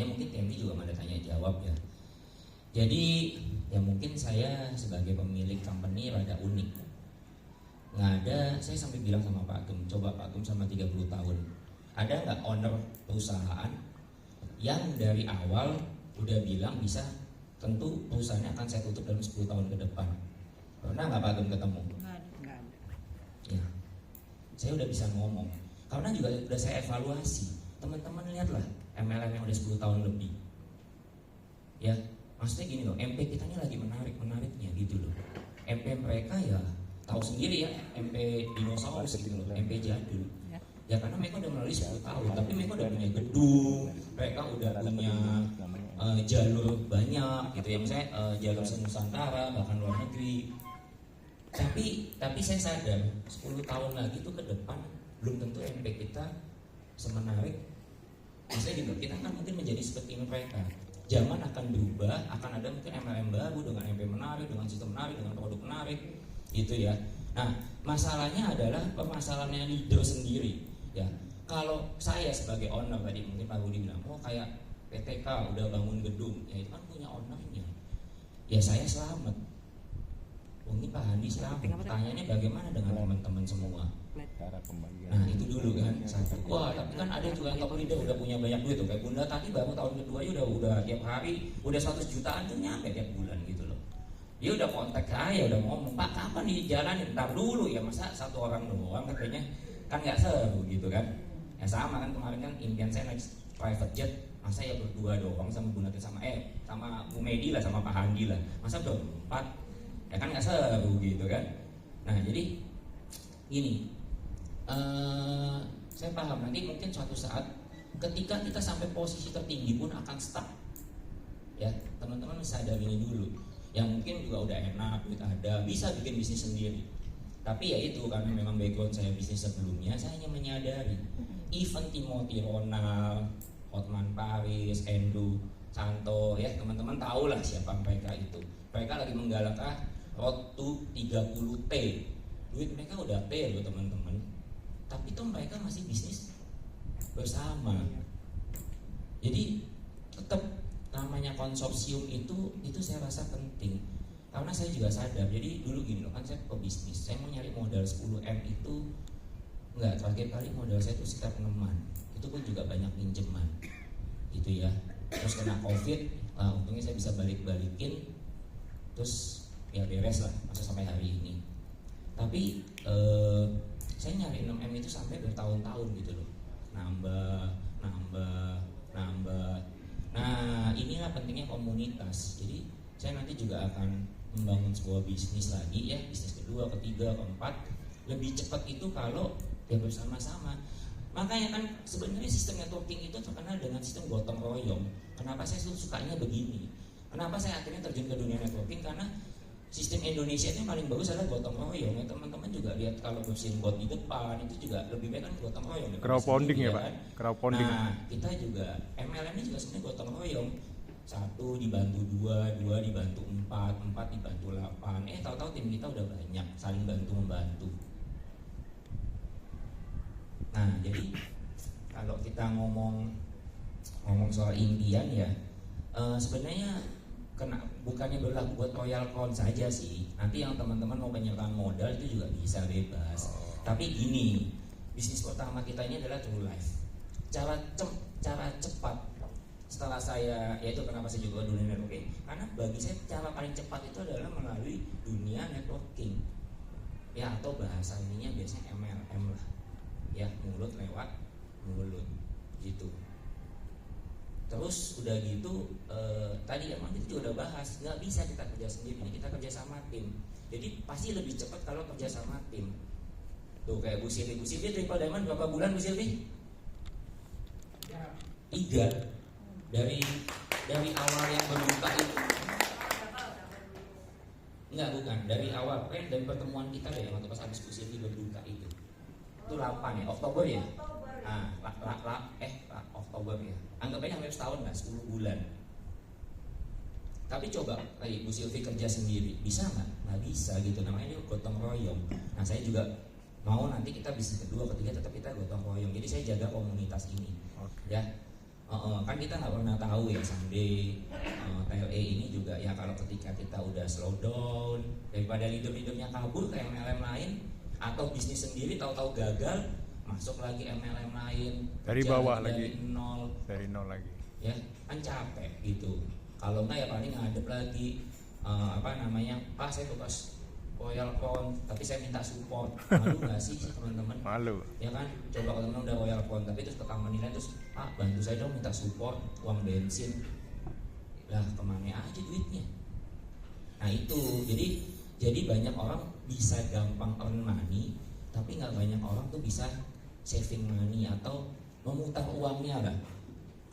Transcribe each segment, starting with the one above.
pertanyaannya mungkin TMI juga ada tanya jawab ya. Jadi ya mungkin saya sebagai pemilik company rada unik. Nggak ada, saya sampai bilang sama Pak Agem, coba Pak Agem sama 30 tahun, ada nggak owner perusahaan yang dari awal udah bilang bisa tentu perusahaannya akan saya tutup dalam 10 tahun ke depan? Pernah nggak Pak Agem ketemu? Nggak ada. Ya, saya udah bisa ngomong. Karena juga udah saya evaluasi. Teman-teman lihatlah MLM yang udah 10 tahun lebih. Ya, maksudnya gini loh, MP kita ini lagi menariknya gitu loh. MP mereka ya tahu sendiri ya, MP dinosaurus gitu loh, MP jadul. Ya karena mereka udah melalui 10 tahun, tapi mereka udah punya gedung, mereka udah punya jalur banyak gitu ya, misalnya jalur Nusantara, bahkan luar negeri. Tapi saya sadar 10 tahun lagi itu ke depan belum tentu MP kita semenarik. Maksudnya gitu, kita akan mungkin menjadi seperti mereka. Zaman akan berubah, akan ada mungkin MLM baru dengan MP menarik, dengan sistem menarik, dengan produk menarik, gitu ya. Nah, masalahnya adalah permasalahannya leader sendiri, ya. Kalau saya sebagai owner tadi mungkin Pak Budi bilang, oh kayak PTK udah bangun gedung, ya itu kan punya ownernya. Ya saya selamat. Mungkin Pak Handi selamat. Pertanyaannya bagaimana dengan teman-teman semua? Cara pembagian. Nah itu dulu kan. Wah tapi kan ada juga yang top leader udah punya banyak duit tuh. Kayak Bunda tadi baru tahun kedua ya udah tiap hari udah 100 jutaan tuh nyampe tiap bulan gitu loh. Dia udah kontak saya, udah ngomong, Pak kapan dijalanin? Ntar dulu ya, masa satu orang doang katanya kan nggak seru gitu kan. Ya sama kan kemarin kan impian saya naik private jet, masa ya berdua doang sama Bunda sama Bu Medi lah sama Pak Handi lah. Masa berempat? Ya kan nggak seru gitu kan. Nah jadi gini, saya paham nanti mungkin suatu saat ketika kita sampai posisi tertinggi pun akan stuck. Ya teman-teman sadar ini dulu. Yang mungkin juga udah enak, duit ada, bisa bikin bisnis sendiri. Tapi ya itu karena memang background saya bisnis sebelumnya, saya hanya menyadari even Timothy Ronald, Hotman Paris, Endo Santo, ya teman-teman tahu lah siapa mereka itu. Mereka lagi menggalakkan Road to 30T. Duit mereka udah T loh teman-teman. Tapi tuh mereka masih bisnis bersama. Jadi tetap namanya konsorsium itu saya rasa penting. Karena saya juga sadar, jadi dulu gini loh kan saya pebisnis, saya mau nyari modal 10M itu enggak, terakhir kali modal saya itu sekitar 6-an. Itu pun juga banyak pinjaman gitu ya. Terus kena COVID, untungnya saya bisa balikin. Terus ya beres lah, masa sampai hari ini. Tapi saya nyari 6M itu sampai bertahun-tahun gitu loh. Nambah. Nah inilah pentingnya komunitas. Jadi saya nanti juga akan membangun sebuah bisnis lagi ya, bisnis kedua, ketiga, keempat. Lebih cepat itu kalau ya bersama-sama. Makanya kan sebenarnya sistem networking itu terkenal dengan sistem gotong royong. Kenapa saya sukanya begini? Kenapa saya akhirnya terjun ke dunia networking? Karena sistem Indonesia itu yang paling bagus adalah gotong royong. Ya, teman-teman juga lihat kalau bersihin got di depan itu juga lebih baik kan gotong royong. Crowdfunding ya Pak? Kan? Crowdfunding. Nah kita juga MLM ini juga sebenarnya gotong royong. 1 dibantu 2 dibantu 4 dibantu 8. Tahu-tahu tim kita udah banyak, saling bantu membantu. Nah jadi kalau kita ngomong soal impian ya, sebenarnya bukannya berlaku buat Royal Crown saja sih. Nanti yang teman-teman mau penyertaan modal itu juga bisa bebas. Tapi gini, bisnis pertama kita ini adalah True Life. Cara cepat setelah saya, yaitu kenapa saya juga dunia networking, karena bagi saya cara paling cepat itu adalah melalui dunia networking ya, atau bahasa ininya biasanya MLM lah ya, mulut lewat mulut gitu. Terus udah gitu tadi emang kita juga udah bahas, nggak bisa kita kerja sendiri, kita kerja sama tim. Jadi pasti lebih cepat kalau kerja sama tim. Tuh kayak Bu Silvi Triple Diamond berapa bulan Bu Silvi? 3. Dari awal yang berbuka itu. Enggak, bukan. Dari awal, dari pertemuan kita deh waktu pas habis Bu Silvi berbuka itu. Itu 8 ya, Oktober ya? Nah, Oktober ya. Anggap aja hampir setahun lah, 10 bulan. Tapi coba kayak Bu Silvi kerja sendiri, bisa nggak? Nggak bisa gitu, namanya ini gotong royong. Nah saya juga mau nanti kita bisnis kedua, ketiga tetap kita gotong royong. Jadi saya jaga komunitas ini, ya. Kan kita nggak pernah tahu ya someday TLE ini juga ya, kalau ketika kita udah slow down, daripada leader-leadernya kabur ke MLM lain atau bisnis sendiri tahu-tahu gagal, masuk lagi MLM lain Dari kerja bawah dari lagi. nol, Dari nol lagi. ya kan capek gitu. Kalau nggak ya paling ngadep lagi Pak saya tugas royal phone tapi saya minta support, malu nggak sih teman-teman? Malu. Ya kan, coba kalau teman udah royal phone tapi terus ke company lain terus bantu saya dong minta support uang bensin, lah kemana aja duitnya? Nah itu jadi banyak orang bisa gampang earn money tapi nggak banyak orang tuh bisa saving money atau memutar uangnya lah.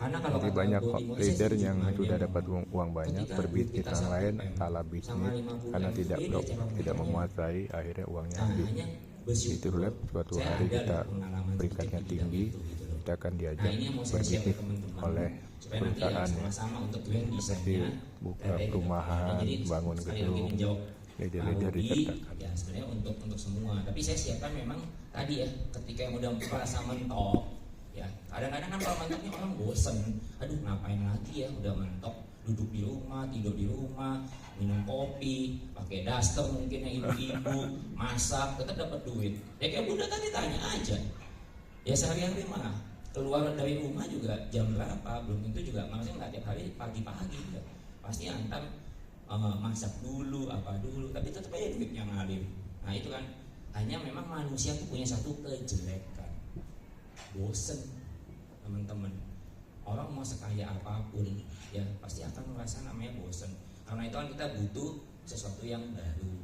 Karena kalau Jadi kata banyak Bro Timur, leader saya yang setuju sudah dengan dapat uang banyak ketika berbisnis kita orang satu lain M salah sama bisnis 50 karena M tidak itu beda cara tidak ngomongnya. menguasai, akhirnya uangnya Nah, habis. hanya bersyukur Itu lab suatu saya hari ada kita lah pengalaman peringkatnya sedikit di bidang tinggi, itu, gitu loh. kita akan Nah diajak ini yang mau saya share berbisnis ke teman-teman oleh supaya nanti ya perusahaan ya. sama-sama untuk tujuan Seperti desainnya buka TLE perumahan, Jadi bangun sekali lagi gedung, menjawab leader-leader Pak Rudi, disertakan. ya sebenarnya untuk semua. Tapi saya siapkan memang tadi ya, ketika yang udah merasa mentok, ya kadang-kadang kan kalau mentoknya orang bosen, aduh ngapain lagi ya, udah mentok, duduk di rumah, tidur di rumah, minum kopi, pakai daster mungkin yang ibu-ibu, masak, tetap dapat duit. Ya kayak Bunda tadi tanya aja, ya sehari-hari mah keluar dari rumah juga jam berapa, belum tentu juga, maksudnya nggak tiap hari pagi-pagi ya. Pasti antar masak dulu, apa dulu, tapi tetap aja duitnya ngalir. Nah itu kan, hanya memang manusia tuh punya satu kejelekan, bosen teman-teman. Orang mau sekaya apapun ya pasti akan merasa namanya bosen. Karena itu kan kita butuh sesuatu yang baru.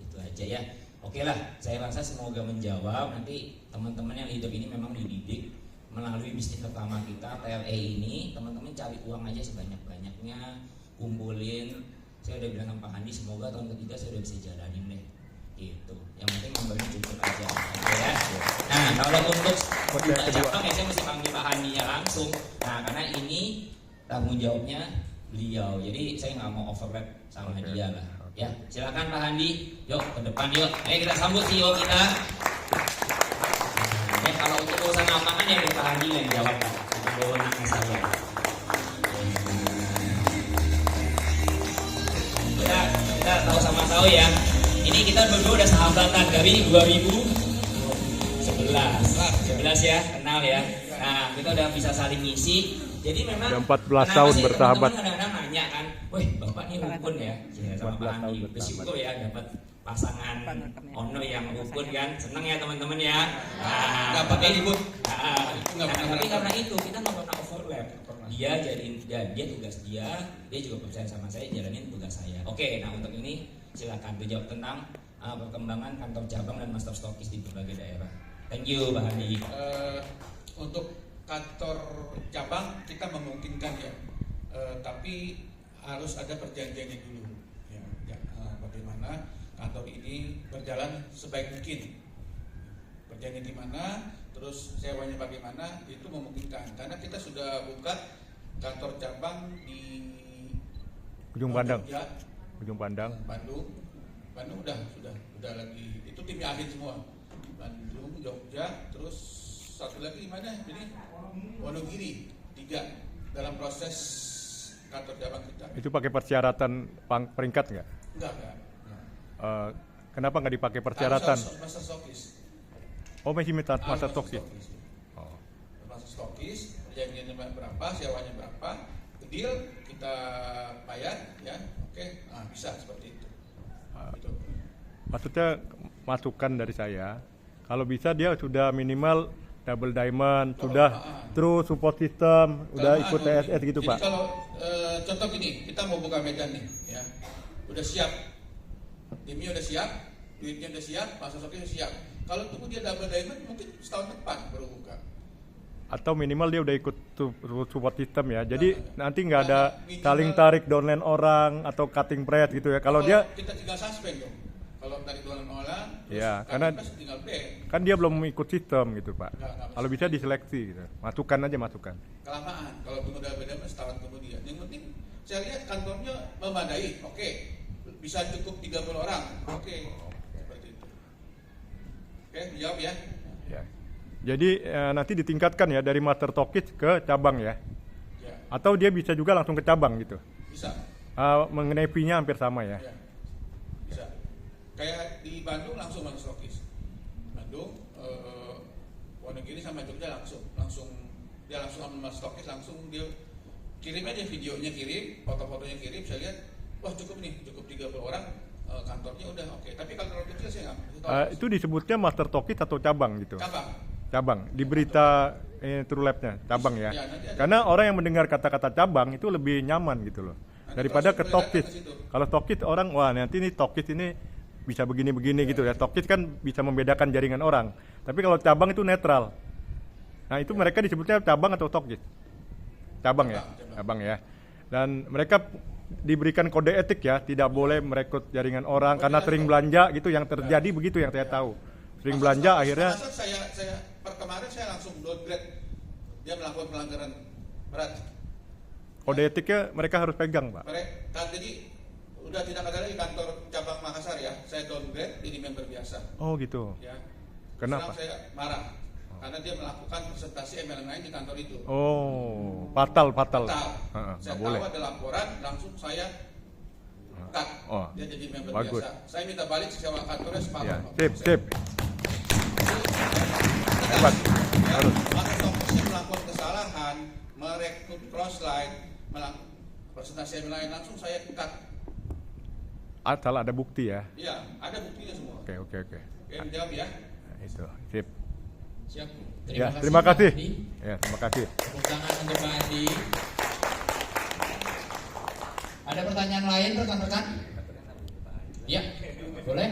Itu aja ya. Oke lah, saya rasa semoga menjawab. Nanti teman-teman yang hidup ini memang dididik melalui bisnis pertama kita TLE ini. Teman-teman cari uang aja sebanyak-banyaknya, kumpulin. Saya udah bilang sama Pak Handi, semoga tahun ketiga saya udah bisa jalanin deh. Gitu. Yang penting memberi cukup aja. Oke ya. Nah, kalau untuk buka cabang ya saya mesti panggil Pak Handinya langsung. Nah, karena ini tanggung jawabnya beliau. Jadi saya nggak mau overlap sama dia lah. Ya, silakan Pak Handi. Yuk ke depan yuk. Ayo kita sambut CEO kita. Ya, kalau untuk urusan lapangan ya Pak Handi yang jawab. Kewenangan saya. Kita tahu sama tahu ya. Ini kita berdua udah sahabatan dari 2011 ya, kenal ya. Nah, kita udah bisa saling ngisi. Jadi memang Udah 14 tahun bersahabat. Kadang-kadang nanya kan, "Wih, Bapak ini rukun ya?" Ya sama 14 Pak tahun Andi. Bersyukur ya dapat pasangan owner yang rukun kan. Seneng ya teman-teman ya. Nggak pernah ribut. Tapi karena itu kita nggak pernah overlap. Dia tugas dia juga percaya sama saya, jalanin tugas saya. Oke, nah untuk ini silakan dijawab tentang perkembangan kantor cabang dan master stokis di berbagai daerah. Thank you, Pak Handi. Untuk kantor cabang kita memungkinkan ya, tapi harus ada perjanjiannya dulu. Bagaimana kantor ini berjalan sebaik mungkin. Perjanjian di mana, terus sewanya bagaimana, itu memungkinkan. Karena kita sudah buka kantor cabang di Ujung Pandang. Jogja, Ujung Pandang. Bandung udah lagi, itu timnya ahli semua. Bandung, Jogja, terus satu lagi di mana? Jadi Wonogiri, 3 dalam proses kantor cabang kita. Itu pakai persyaratan peringkat nggak? Enggak. Kenapa nggak dipakai persyaratan? Master stokis. Oh, masih minta master stokis. Oh. Master stokis, perjanjiannya berapa, sewanya berapa, deal kita bayar ya. Oke, nah bisa seperti itu. Gitu. Maksudnya masukan dari saya, kalau bisa dia sudah minimal double diamond, sudah terus support system, udah ikut TSS gitu jadi Pak. Kalau contoh gini, kita mau buka medan nih, ya, udah siap, timnya udah siap, duitnya udah siap, master stokisnya siap. Kalau tunggu dia double diamond, mungkin setahun depan baru buka. Atau minimal dia udah ikut support system ya. Jadi nanti nggak ada saling tarik downline orang atau cutting press gitu ya. Kalau dia kita tinggal suspend dong. Kalau tarik downline orang, ya, terus karena tinggal ban. kan dia belum ikut sistem gitu Pak. Nggak Kalau bisa diseleksi gitu. Masukan aja masukan. Kelamaan. Kalau tunggu double diamond setahun kemudian. Yang penting saya lihat kantornya memadai. Oke. Bisa cukup 30 orang. Oke. Seperti itu. Oke, jawab ya. Ya. Jadi nanti ditingkatkan ya dari master stokis ke cabang ya. Atau dia bisa juga langsung ke cabang gitu. Bisa. Mengenai fee-nya hampir sama ya. Ya, bisa. Kayak di Bandung langsung bang stokis. Bandung, Wonogiri sama Jogja langsung dia langsung sama stokis, langsung dia kirim aja videonya, kirim foto-fotonya, kirim, saya lihat wah cukup nih, cukup 30 orang, kantornya udah oke. Tapi kalau kantor kecil saya nggak tahu. Itu disebutnya master stokis atau cabang gitu. Cabang. Di berita True Lab-nya cabang ya. Ya, nanti ada. Karena orang yang mendengar kata-kata cabang itu lebih nyaman gitu loh. Nanti Daripada ke langsung boleh stokis. datang ke situ. Kalau stokis orang wah nanti ini stokis ini bisa begini-begini gitu ya. Stokis kan bisa membedakan jaringan orang. Tapi kalau cabang itu netral. Nah, itu mereka disebutnya cabang atau stokis? Cabang ya. Cabang ya. Dan mereka diberikan kode etik ya, tidak boleh merekrut jaringan orang karena sering belanja gitu, yang terjadi begitu yang saya tahu. Sering belanja akhirnya saya kemarin saya langsung downgrade, dia melakukan pelanggaran berat. kode etiknya mereka harus pegang, Pak. Jadi udah tidak ada lagi kantor cabang Makassar ya, saya downgrade jadi member biasa. Oh gitu. Ya. Kenapa? Sekarang saya marah karena dia melakukan presentasi MLM di kantor itu. Oh, fatal. Saya Nggak tahu boleh. ada laporan, langsung saya cut. Oh, Dia jadi member bagus. biasa. Saya minta balik sewa kantornya separuh. Ya, 50%. sip. Hebat. Harus. Maka fokusnya melakukan kesalahan, merekrut crossline, melakukan presentasi MLM, langsung saya cut. Asal ada bukti ya. Iya, ada buktinya semua. Oke. Oke, dijawab ya. Nah, itu, sip. Siap. Ya, terima kasih. Pak Andi. Ya, terima kasih. Tepuk tangan untuk Pak Andi. Ada pertanyaan lain rekan-rekan? Ya, boleh.